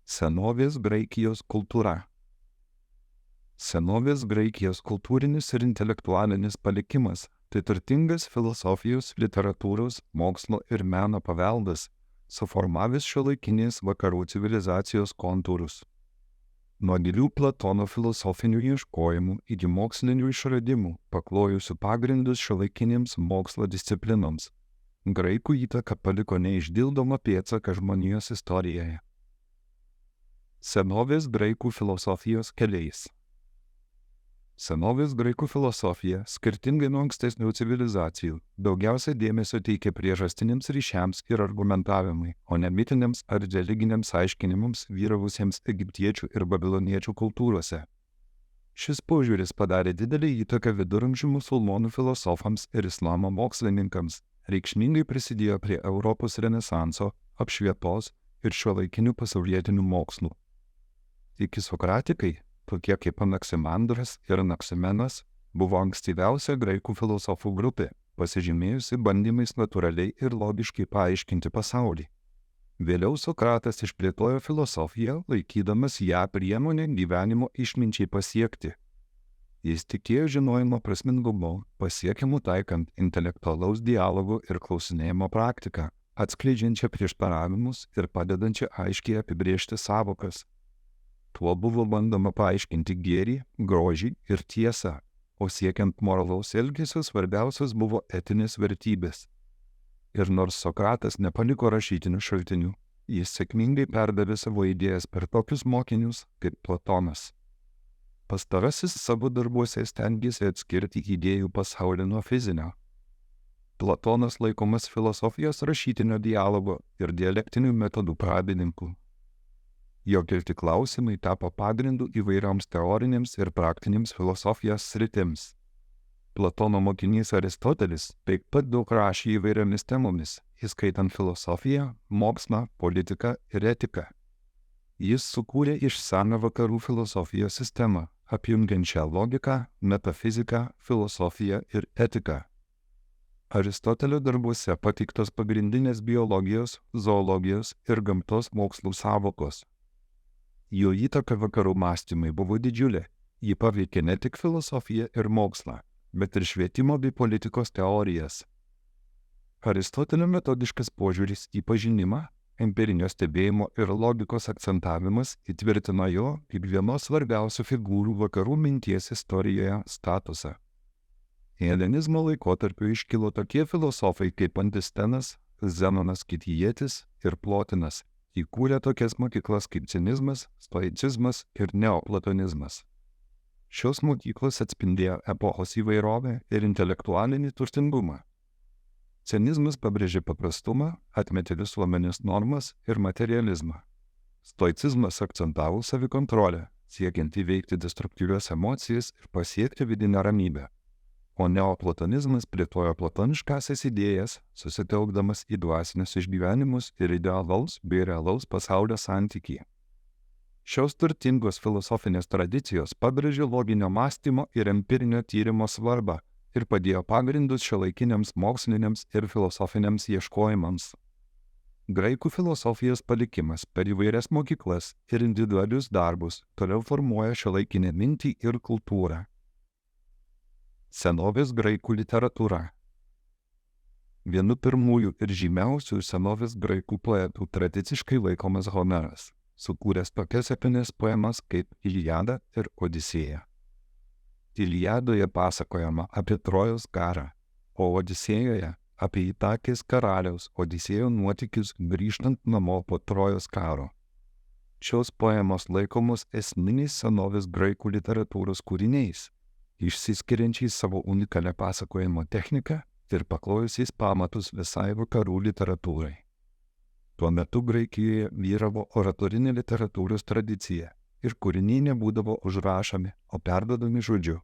Senovės Graikijos kultūra. Senovės Graikijos kultūrinis ir intelektualinis palikimas – tai turtingas filosofijos, literatūros, mokslo ir meno paveldas, suformavęs šiuolaikinės vakarų civilizacijos kontūrus. Nuo gilių Platono filosofinių ieškojimų iki mokslinių išradimų, paklojusių pagrindus šiuolaikinėms mokslo disciplinoms, graikų įtaka paliko neišdildomą pėdsaką žmonijos istorijoje. Senovės graikų filosofijos keliais. Senovės graikų filosofija, skirtingai nuo ankstesnių civilizacijų, daugiausiai dėmesio teikia priežastiniams ryšiams ir argumentavimui, o ne mitiniams ar religiniams aiškinimams vyravusiems egiptiečių ir babiloniečių kultūrose. Šis požiūris padarė didelį įtaką viduramžių musulmonų filosofams ir islamo mokslininkams, reikšmingai prisidėjo prie Europos renesanso, apšvietos ir šiuolaikinių pasaulietinių mokslų. Ikisokratikai, tokie kaip Anaksimandras ir Anaksimenas, buvo ankstyviausia graikų filosofų grupė, pasižymėjusi bandymais natūraliai ir logiškai paaiškinti pasaulį. Vėliau Sokratas išplėtojo filosofiją, laikydamas ją priemonę gyvenimo išminčiai pasiekti. Jis tikėjo žinojimo prasmingumu, pasiekiamų taikant intelektualaus dialogo ir klausinėjimo praktiką, atskleidžiančią prieštaravimus ir padedančią aiškiai apibrėžti sąvokas. Tuo buvo bandoma paaiškinti gėrį, grožį ir tiesą, o siekiant moralaus elgesio svarbiausias buvo etinės vertybės. Ir nors Sokratas nepaliko rašytinių šaltinių, jis sėkmingai perdavė savo idėjas per tokius mokinius kaip Platonas. Pastarasis savo darbuose stengėsi atskirti idėjų pasaulį nuo fizinio. Platonas laikomas filosofijos rašytinio dialogo ir dialektinių metodų pradininku. Jo kelti klausimai tapo pagrindu įvairioms teorinėms ir praktinėms filosofijos sritims. Platono mokinys Aristotelis taip pat daug rašė įvairiomis temomis, įskaitant filosofiją, mokslą, politiką ir etiką. Jis sukūrė išsamią vakarų filosofijos sistemą, apjungiančią logiką, metafiziką, filosofiją ir etiką. Aristotelio darbuose pateiktos pagrindinės biologijos, zoologijos ir gamtos mokslų sąvokos. Jo įtaka vakarų mąstymai buvo didžiulė, ji paveikė ne tik filosofiją ir mokslą, bet ir švietimo bei politikos teorijas. Aristotelio metodiškas požiūris į pažinimą, empirinio stebėjimo ir logikos akcentavimas įtvirtino jo kaip vienos svarbiausių figūrų vakarų minties istorijoje statusą. Helenizmo laikotarpiu iškilo tokie filosofai kaip Antistenas, Zenonas Kitijietis ir Plotinas, įkūrė tokias mokyklas kaip cinizmas, stoicizmas ir neoplatonizmas. Šios mokyklos atspindėjo epochos įvairovę ir intelektualinį turtingumą. Cinizmas pabrėžė paprastumą, atmetė visuomenės normas ir materializmą. Stoicizmas akcentavo savikontrolę, siekiant įveikti destruktyvias emocijas ir pasiekti vidinę ramybę. O neoplatonizmas plėtojo platoniškąsias idėjas, susitelkdamas į dvasinius išgyvenimus ir idealaus bei realaus pasaulio santykį. Šios turtingos filosofinės tradicijos pabrėžė loginio mąstymo ir empirinio tyrimo svarbą ir padėjo pagrindus šiuolaikiniams moksliniams ir filosofiniams ieškojimams. Graikų filosofijos palikimas per įvairias mokyklas ir individualius darbus toliau formuoja šiuolaikinę mintį ir kultūrą. Senovės graikų literatūra. Vienu pirmųjų ir žymiausių senovės graikų poetų tradiciškai laikomas Homeras, sukūręs tokias epines poemas kaip Iliada ir Odisėja. Iliadoje pasakojama apie Trojos karą, o Odisėjoje apie Itakės karaliaus Odisėjo nuotykius grįžtant namo po Trojos karo. Šios poemos laikomos esminiais senovės graikų literatūros kūriniais, išsiskiriančiais savo unikalią pasakojimo techniką ir paklojusiais pamatus visai vakarų literatūrai. Tuo metu Graikijoje vyravo oratorinė literatūros tradicija ir kūriniai nebūdavo užrašomi, o perduodami žodžiu.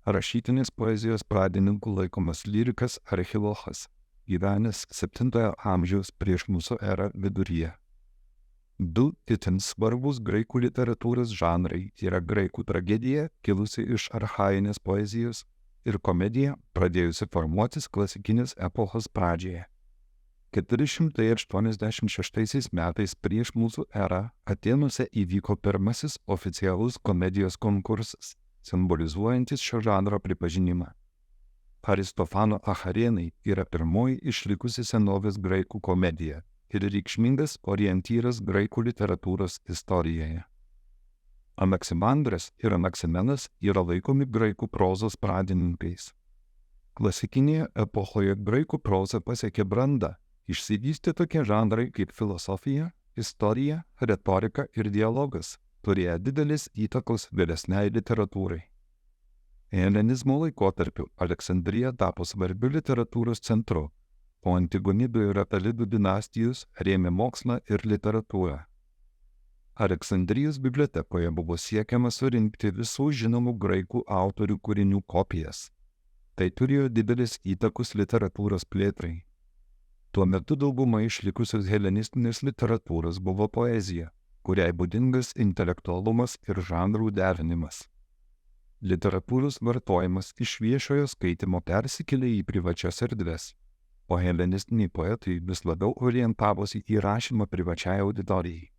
Rašytinės poezijos pradininku laikomas lyrikas Archilochas, gyvenęs 7 amžiaus prieš mūsų erą viduryje. Du itin svarbus graikų literatūros žanrai yra graikų tragedija, kilusi iš archainės poezijos, ir komedija, pradėjusi formuotis klasikinės epochos pradžioje. 486 metais prieš mūsų erą Atėnuose įvyko pirmasis oficialus komedijos konkursas, simbolizuojantis šio žanro pripažinimą. Aristofano Acharėnai yra pirmoji išlikusi senovės graikų komedija ir reikšmingas orientyras graikų literatūros istorijoje. Anaksimandras ir Anaksimenas yra laikomi graikų prozos pradininkais. Klasikinėje epochoje graikų proza pasiekė brandą, išsivystė tokie žanrai kaip filosofija, istorija, retorika ir dialogas, turėjo didelis įtakos vėlesniai literatūrai. Helenizmo laikotarpiu Aleksandrija tapo svarbiu literatūros centru, o Antigonidų ir Apelidų dinastijos rėmė mokslą ir literatūrą. Aleksandrijos bibliotekoje buvo siekiama surinkti visų žinomų graikų autorių kūrinių kopijas. Tai turėjo didelis įtakos literatūros plėtrai. Tuo metu dauguma išlikusios helenistinės literatūros buvo poezija, kuriai būdingas intelektualumas ir žanrų derinimas. Literatūros vartojimas iš viešojo skaitimo persikėlė į privačias erdves, o helenistiniai poetai vis labiau orientavosi į rašymą privačiai auditorijai.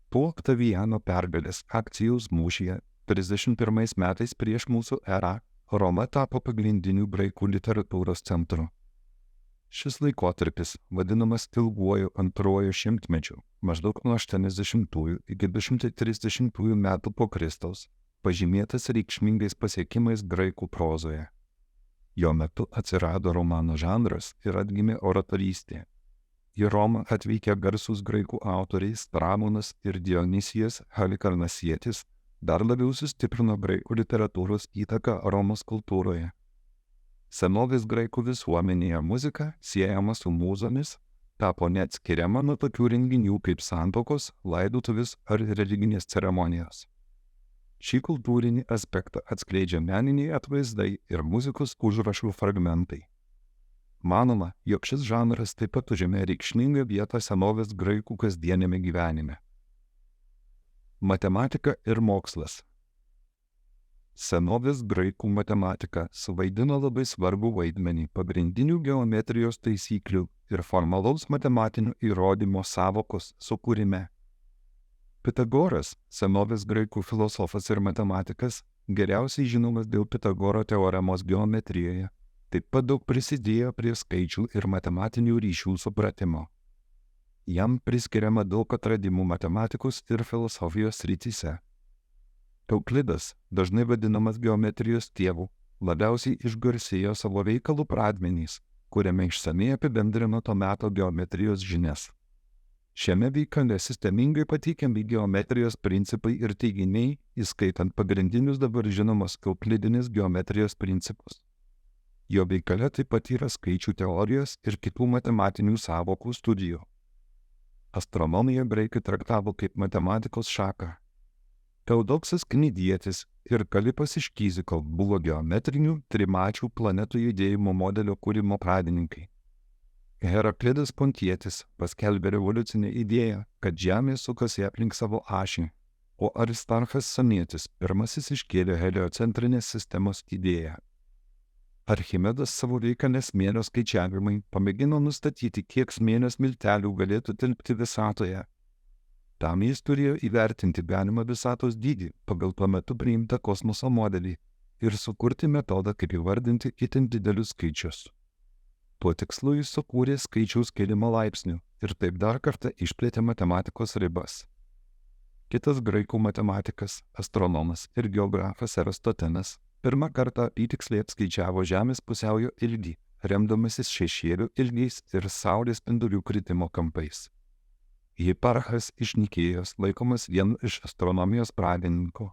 Po Oktaviano pergalės Akcijos mūšyje 31 metais prieš mūsų erą Roma tapo pagrindiniu graikų literatūros centru. Šis laikotarpis, vadinamas ilguoju antruoju šimtmečiu, maždaug nuo 80 iki 230 metų po Kristaus, pažymėtas reikšmingais pasiekimais graikų prozoje. Jo metu atsirado romano žanras ir atgimė oratorystė. Į Romą atvykę garsūs graikų autoriai Strabonas ir Dionysijas Halikarnasietis dar labiau sustiprino graikų literatūros įtaką Romos kultūroje. Senovės graikų visuomenėje muzika, siejama su mūzomis, tapo neatskiriama nuo tokių renginių kaip santuokos, laidotuvės ar religinės ceremonijos. Šį kultūrinį aspektą atskleidžia meniniai atvaizdai ir muzikos užrašų fragmentai. Manoma, jog šis žanras taip pat užėmė reikšmingą vietą senovės graikų kasdienėme gyvenime. Matematika ir mokslas. Senovės graikų matematika suvaidino labai svarbų vaidmenį pagrindinių geometrijos taisyklių ir formalaus matematinių įrodymo sąvokos sukūrime. Pitagoras, senovės graikų filosofas ir matematikas, geriausiai žinomas dėl Pitagoro teoremos geometrijoje, taip pat daug prisidėjo prie skaičių ir matematinių ryšių supratimo. Jam priskiriama daug atradimų matematikos ir filosofijos srityse. Euklidas, dažnai vadinamas geometrijos tėvu, labiausiai išgarsėjo savo veikalų pradmenys, kuriame išsamiai apibendrino to meto geometrijos žinias. Šiame veikale sistemingai pateikiami geometrijos principai ir teiginiai, įskaitant pagrindinius dabar žinomus euklidinės geometrijos principus. Jo veikale taip pat yra skaičių teorijos ir kitų matematinių sąvokų studijų. Astronomiją graikai traktavo kaip matematikos šaką. Eudoksas Knidietis ir Kalipas iš Kiziko buvo geometrinių trimačių planetų judėjimo modelio kūrimo pradininkai. Heraklidas Pontietis paskelbė revoliucinę idėją, kad Žemė sukasi aplink savo ašį, o Aristarchas Samietis pirmasis iškėlė heliocentrinės sistemos idėją. Archimedas savo veikale smėlio skaičiavimai pamėgino nustatyti, kiek smėlio miltelių galėtų tilpti visatoje. Tam jis turėjo įvertinti galimą visatos dydį pagal tuo metu priimtą kosmoso modelį ir sukurti metodą, kaip įvardinti itin didelius skaičius. Tuo tikslu jis sukūrė skaičiaus kėlimo laipsnių ir taip dar kartą išplėtė matematikos ribas. Kitas graikų matematikas, astronomas ir geografas Aristotenas pirmą kartą apytiksliai apskaičiavo Žemės pusiaujo ilgį, remdamasis šešėlių ilgiais ir saulės spindulių kritimo kampais. Hiparchas iš Nikėjos laikomas vienu iš astronomijos pradininkų.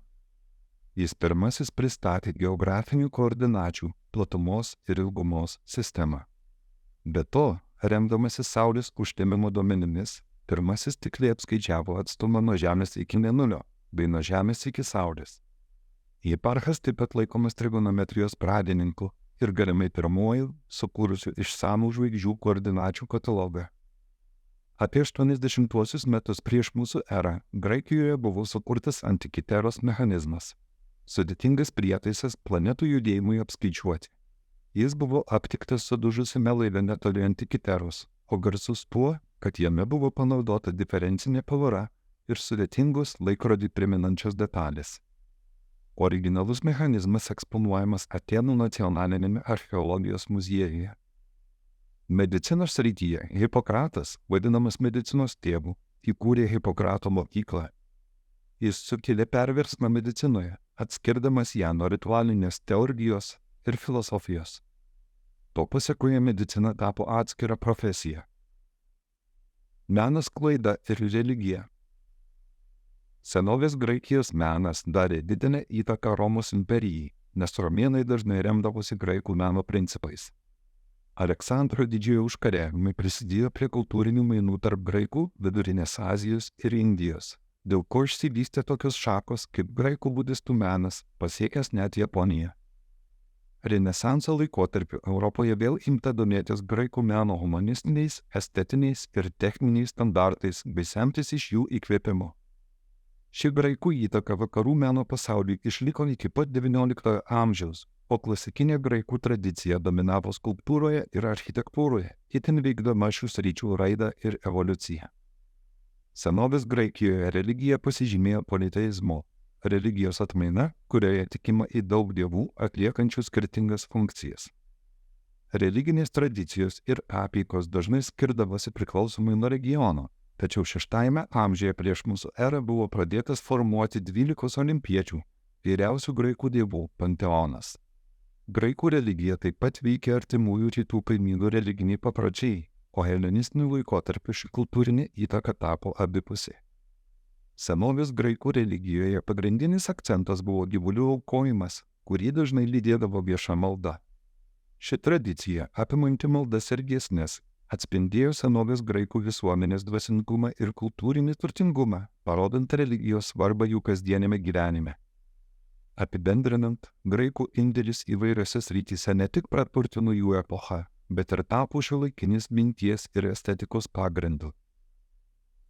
Jis pirmasis pristatė geografinių koordinačių, platumos ir ilgumos sistemą. Be to, remdamasis saulės užtemimo duomenimis, pirmasis tiksliai apskaičiavo atstumą nuo Žemės iki Mėnulio bei nuo Žemės iki Saulės. Hiparchas taip pat laikomas trigonometrijos pradininku ir galimai pirmuoju sukūrusiu išsamų žvaigždžių koordinačių katalogą. Apie 80 metus prieš mūsų erą Graikijoje buvo sukurtas Antikiteros mechanizmas, sudėtingas prietaisas planetų judėjimui apskaičiuoti. Jis buvo aptiktas sudužusiame laive netoli Antikiteros, o garsus tuo, kad jame buvo panaudota diferencinė pavara ir sudėtingos laikrodį priminančios detalės. Originalus mechanizmas eksponuojamas Atėnų nacionalinėme archeologijos muziejuje. Medicinos srityje Hipokratas, vadinamas medicinos tėvu, įkūrė Hipokrato mokyklą. Jis sukėlė perversmą medicinoje, atskirdamas ją nuo ritualinės teologijos ir filosofijos. To pasekoje medicina tapo atskira profesija. Menas, klaida ir religija. Senovės Graikijos menas darė didelę įtaką Romos imperijai, nes romėnai dažnai remdavosi graikų meno principais. Aleksandro didžiojo užkariavimai prisidėjo prie kultūrinių mainų tarp Graikų, Vidurinės Azijos ir Indijos, dėl ko išsivystė tokios šakos kaip graikų budistų menas, pasiekęs net Japoniją. Renesanso laikotarpiu Europoje vėl imta domėtis graikų meno humanistiniais, estetiniais ir techniniais standartais bei semtis iš jų įkvėpimo. Ši graikų įtaka vakarų meno pasauliui išliko iki pat XIX amžiaus, o klasikinė graikų tradicija dominavo skulptūroje ir architektūroje, itin veikdama šių sričių raidą ir evoliuciją. Senovės Graikijoje religija pasižymėjo politeizmu, religijos atmaina, kurioje tikima į daug dievų atliekančių skirtingas funkcijas. Religinės tradicijos ir apeikos dažnai skirdavosi priklausomai nuo regiono, tačiau 6 amžiuje prieš mūsų erą buvo pradėtas formuoti 12 olimpiečių, vyriausių graikų dievų panteonas. Graikų religija taip pat veikia artimųjų rytų kaimynų religiniai papročiai, o helenistiniu laikotarpiu ši kultūrinė įtaka tapo abipusė. Senovės graikų religijoje pagrindinis akcentas buvo gyvulių aukojimas, kurį dažnai lydėdavo vieša malda. Ši tradicija, apimanti maldas ir giesmes, atspindėjo senovės graikų visuomenės dvasingumą ir kultūrinį turtingumą, parodant religijos svarbą jų kasdienėme gyvenime. Apibendrinant, graikų indėlis įvairiose srityse ne tik praturtino jų epochą, bet ir tapo šiuolaikinės minties ir estetikos pagrindu.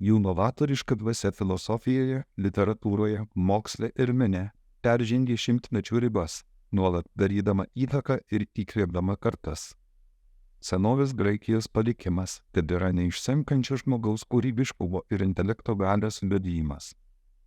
Jų novatoriška dvasia filosofijoje, literatūroje, moksle ir mene peržengė šimtmečių ribas, nuolat darydama įtaką ir įkvėpdama kartas. Senovės Graikijos palikimas tebėra neišsenkančio žmogaus kūrybiškumo ir intelekto galios liudijimas.